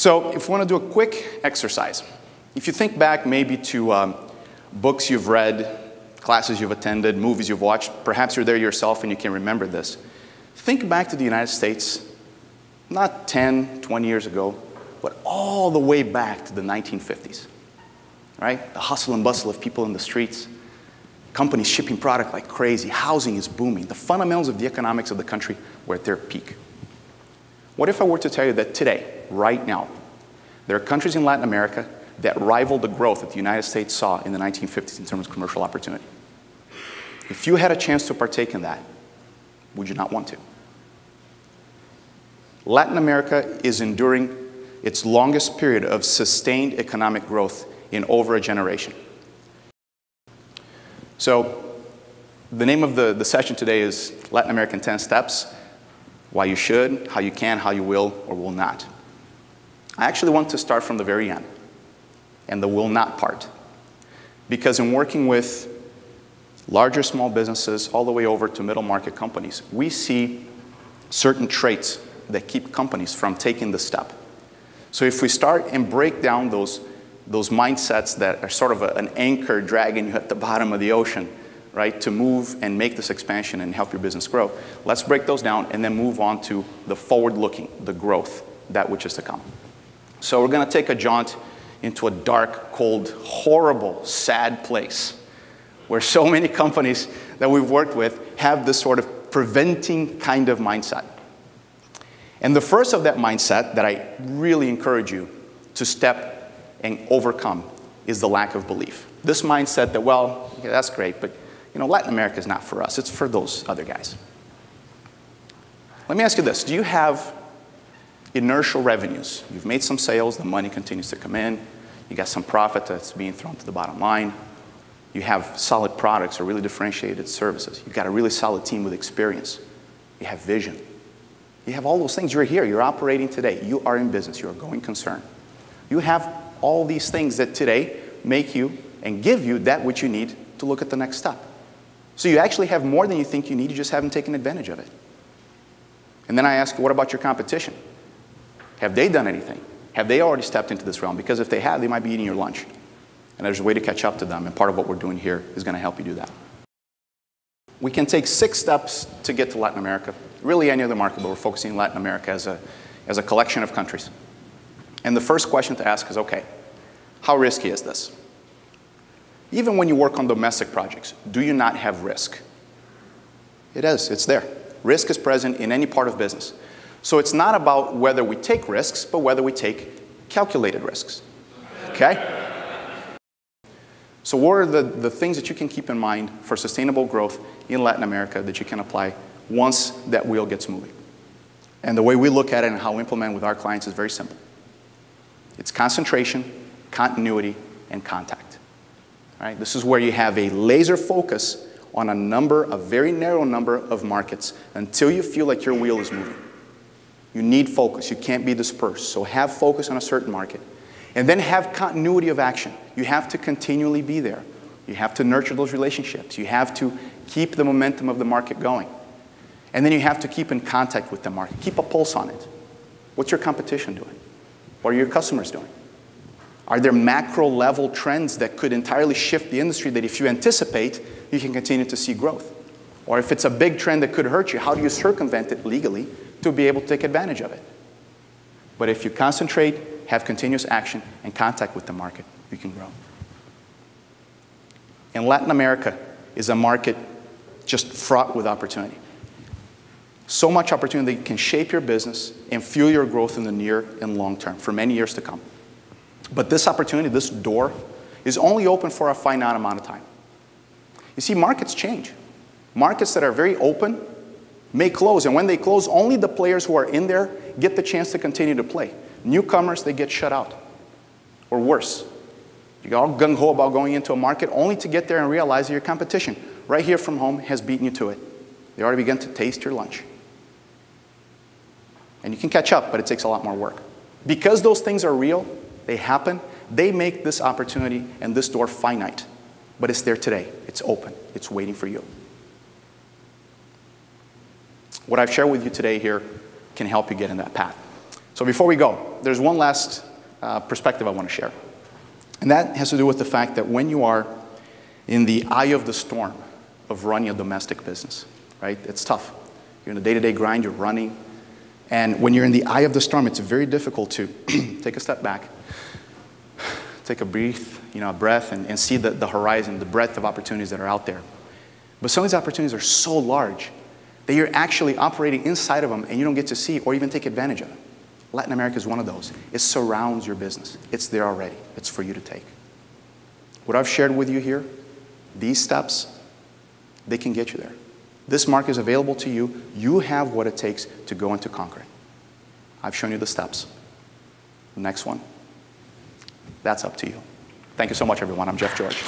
So if we want to do a quick exercise, if you think back maybe to books you've read, classes you've attended, movies you've watched, perhaps you're there yourself and you can remember this. Think back to the United States, not 10, 20 years ago, but all the way back to the 1950s, right? The hustle and bustle of people in the streets, companies shipping product like crazy, housing is booming, the fundamentals of the economics of the country were at their peak. What if I were to tell you that today, right now, there are countries in Latin America that rival the growth that the United States saw in the 1950s in terms of commercial opportunity? If you had a chance to partake in that, would you not want to? Latin America is enduring its longest period of sustained economic growth in over a generation. So the name of the session today is Latin American 10 Steps, why you should, how you can, how you will or will not. I actually want to start from the very end and the will not part. Because in working with larger small businesses all the way over to middle market companies, we see certain traits that keep companies from taking the step. So if we start and break down those mindsets that are sort of an anchor dragging you at the bottom of the ocean, right, to move and make this expansion and help your business grow, let's break those down and then move on to the forward-looking, the growth, that which is to come. So we're going to take a jaunt into a dark, cold, horrible, sad place where so many companies that we've worked with have this sort of preventing kind of mindset. And the first of that mindset that I really encourage you to step and overcome is the lack of belief. This mindset that, well, yeah, that's great, but you know, Latin America is not for us. It's for those other guys. Let me ask you this. Do you have inertial revenues? You've made some sales, the money continues to come in, you got some profit that's being thrown to the bottom line, you have solid products or really differentiated services, you've got a really solid team with experience, you have vision. You have all those things. You're here, you're operating today, you are in business, you're a going concern. You have all these things that today make you and give you that which you need to look at the next step. So you actually have more than you think you need, you just haven't taken advantage of it. And then I ask, what about your competition? Have they done anything? Have they already stepped into this realm? Because if they have, they might be eating your lunch. And there's a way to catch up to them, and part of what we're doing here is going to help you do that. We can take 6 steps to get to Latin America. Really any other market, but we're focusing on Latin America as a collection of countries. And the first question to ask is, okay, how risky is this? Even when you work on domestic projects, do you not have risk? It is, it's there. Risk is present in any part of business. So it's not about whether we take risks, but whether we take calculated risks, okay? So what are the things that you can keep in mind for sustainable growth in Latin America that you can apply once that wheel gets moving? And the way we look at it and how we implement with our clients is very simple. It's concentration, continuity, and contact. All right? This is where you have a laser focus on a very narrow number of markets until you feel like your wheel is moving. You need focus. You can't be dispersed. So have focus on a certain market. And then have continuity of action. You have to continually be there. You have to nurture those relationships. You have to keep the momentum of the market going. And then you have to keep in contact with the market. Keep a pulse on it. What's your competition doing? What are your customers doing? Are there macro level trends that could entirely shift the industry that if you anticipate, you can continue to see growth? Or if it's a big trend that could hurt you, how do you circumvent it legally to be able to take advantage of it? But if you concentrate, have continuous action, and contact with the market, you can grow. And Latin America is a market just fraught with opportunity. So much opportunity that can shape your business and fuel your growth in the near and long term for many years to come. But this opportunity, this door, is only open for a finite amount of time. You see, markets change. Markets that are very open may close, and when they close, only the players who are in there get the chance to continue to play. Newcomers, they get shut out. Or worse, you get all gung-ho about going into a market only to get there and realize that your competition right here from home has beaten you to it. They already begun to taste your lunch. And you can catch up, but it takes a lot more work. Because those things are real, they happen, they make this opportunity and this door finite. But it's there today. It's open. It's waiting for you. What I've shared with you today here can help you get in that path. So So before we go, there's one last perspective I want to share. And that has to do with the fact that when you are in the eye of the storm of running a domestic business, right? It's tough. You're in a day-to-day grind, you're running. And when you're in the eye of the storm, it's very difficult to take a step back, take a breath, and see the horizon, the breadth of opportunities that are out there. But some of these opportunities are so large that you're actually operating inside of them and you don't get to see or even take advantage of them. Latin America is one of those. It surrounds your business. It's there already. It's for you to take. What I've shared with you here, these steps, they can get you there. This market is available to you. You have what it takes to go and to conquer it. I've shown you the steps. The next one, that's up to you. Thank you so much, everyone. I'm Jeff George.